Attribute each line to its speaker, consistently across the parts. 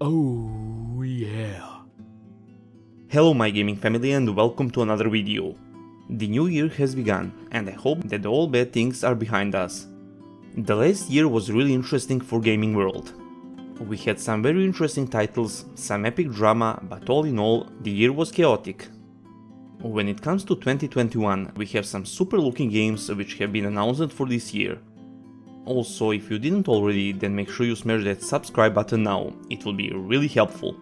Speaker 1: Oh yeah.
Speaker 2: Hello my gaming family and welcome to another video. The new year has begun and I hope that all bad things are behind us. The last year was really interesting for gaming world. We had some very interesting titles, some epic drama, but all in all, the year was chaotic. When it comes to 2021, we have some super looking games which have been announced for this year. Also, if you didn't already, then make sure you smash that subscribe button now, it will be really helpful.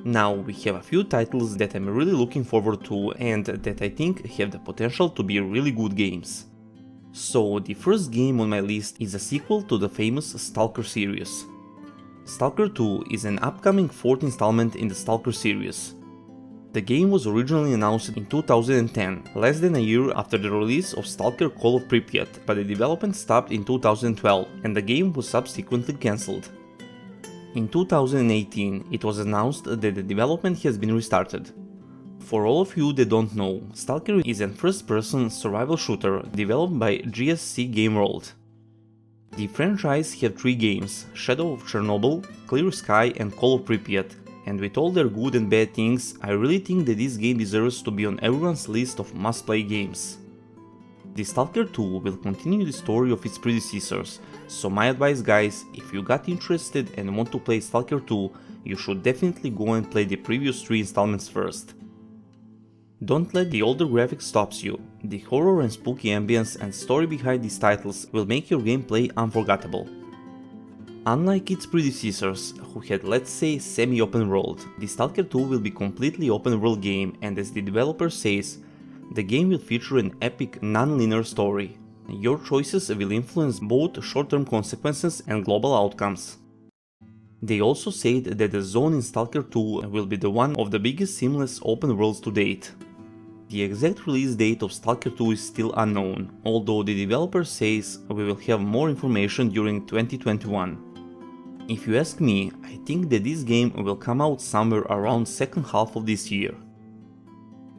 Speaker 2: Now we have a few titles that I'm really looking forward to and that I think have the potential to be really good games. So the first game on my list is a sequel to the famous Stalker series. Stalker 2 is an upcoming fourth installment in the Stalker series. The game was originally announced in 2010, less than a year after the release of Stalker Call of Pripyat, but the development stopped in 2012 and the game was subsequently cancelled. In 2018, it was announced that the development has been restarted. For all of you that don't know, Stalker is a first-person survival shooter developed by GSC Game World. The franchise had three games: Shadow of Chernobyl, Clear Sky and Call of Pripyat, and with all their good and bad things, I really think that this game deserves to be on everyone's list of must-play games. The Stalker 2 will continue the story of its predecessors, so my advice guys, if you got interested and want to play Stalker 2, you should definitely go and play the previous three installments first. Don't let the older graphics stops you. The horror and spooky ambience and story behind these titles will make your gameplay unforgettable. Unlike its predecessors, who had, let's say, semi-open world, the Stalker 2 will be completely open world game, and as the developer says, the game will feature an epic non-linear story. Your choices will influence both short-term consequences and global outcomes. They also said that the zone in Stalker 2 will be the one of the biggest seamless open worlds to date. The exact release date of Stalker 2 is still unknown, although the developer says we will have more information during 2021. If you ask me, I think that this game will come out somewhere around second half of this year.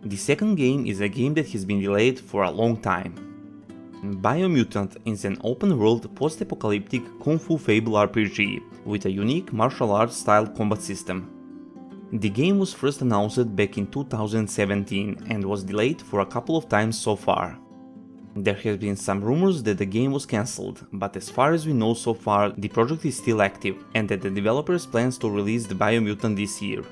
Speaker 2: The second game is a game that has been delayed for a long time. Biomutant is an open-world post-apocalyptic Kung Fu Fable RPG with a unique martial arts style combat system. The game was first announced back in 2017 and was delayed for a couple of times so far. There have been some rumors that the game was cancelled, but as far as we know so far, the project is still active and that the developers plans to release the Biomutant this year.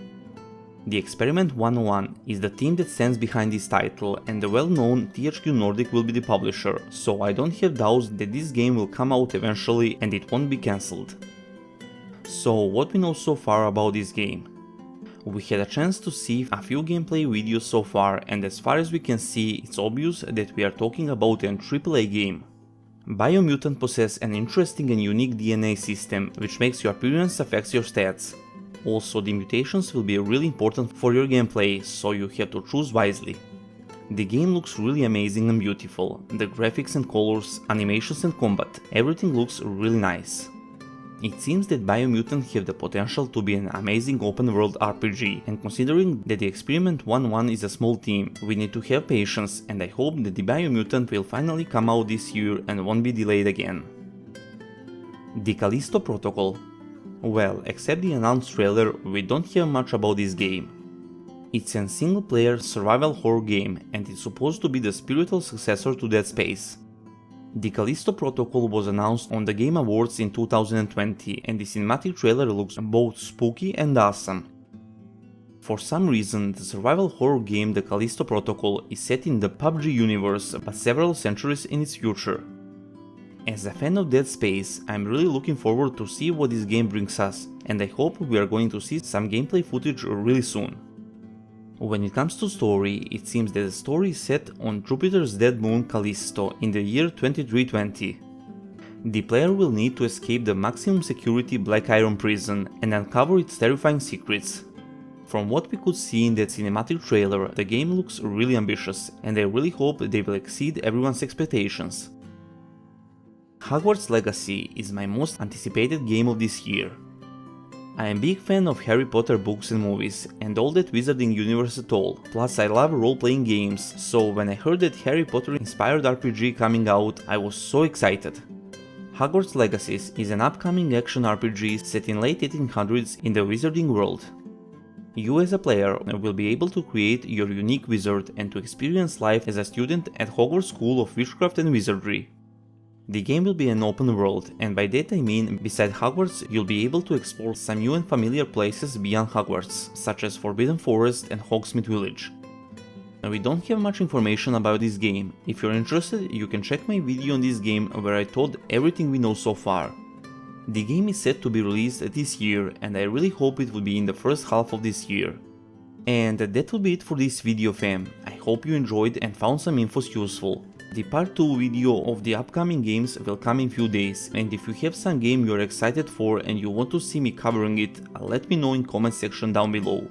Speaker 2: The Experiment 101 is the team that stands behind this title and the well-known THQ Nordic will be the publisher, so I don't have doubts that this game will come out eventually and it won't be cancelled. So what we know so far about this game? We had a chance to see a few gameplay videos so far, and as far as we can see, it's obvious that we are talking about a AAA game. Biomutant possesses an interesting and unique DNA system, which makes your appearance affects your stats. Also, the mutations will be really important for your gameplay, so you have to choose wisely. The game looks really amazing and beautiful. The graphics and colors, animations and combat, everything looks really nice. It seems that Biomutant have the potential to be an amazing open world RPG, and considering that the Experiment 1-1 is a small team, we need to have patience, and I hope that the Biomutant will finally come out this year and won't be delayed again. The Callisto Protocol. Well, except the announced trailer, we don't hear much about this game. It's a single-player survival horror game, and it's supposed to be the spiritual successor to Dead Space. The Callisto Protocol was announced on the Game Awards in 2020 and the cinematic trailer looks both spooky and awesome. For some reason, the survival horror game The Callisto Protocol is set in the PUBG universe but several centuries in its future. As a fan of Dead Space, I'm really looking forward to see what this game brings us, and I hope we are going to see some gameplay footage really soon. When it comes to story, it seems that the story is set on Jupiter's dead moon Callisto in the year 2320. The player will need to escape the maximum security Black Iron prison and uncover its terrifying secrets. From what we could see in that cinematic trailer, the game looks really ambitious, and I really hope they will exceed everyone's expectations. Hogwarts Legacy is my most anticipated game of this year. I am a big fan of Harry Potter books and movies, and all that wizarding universe at all, plus I love role-playing games, so when I heard that Harry Potter inspired RPG coming out, I was so excited. Hogwarts Legacy is an upcoming action RPG set in late 1800s in the wizarding world. You as a player will be able to create your unique wizard and to experience life as a student at Hogwarts School of Witchcraft and Wizardry. The game will be an open world, and by that I mean beside Hogwarts you'll be able to explore some new and familiar places beyond Hogwarts, such as Forbidden Forest and Hogsmeade Village. We don't have much information about this game. If you're interested, you can check my video on this game where I told everything we know so far. The game is set to be released this year, and I really hope it will be in the first half of this year. And that will be it for this video, fam. I hope you enjoyed and found some infos useful. The part 2 video of the upcoming games will come in few days, and if you have some game you're excited for and you want to see me covering it, let me know in comment section down below.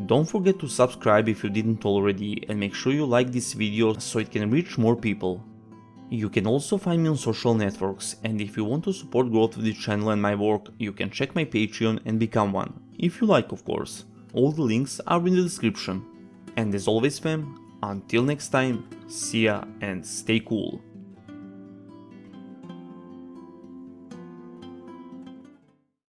Speaker 2: Don't forget to subscribe if you didn't already, and make sure you like this video so it can reach more people. You can also find me on social networks, and if you want to support growth of the channel and my work, you can check my Patreon and become one. If you like, of course. All the links are in the description. And as always, fam, until next time, see ya and stay cool.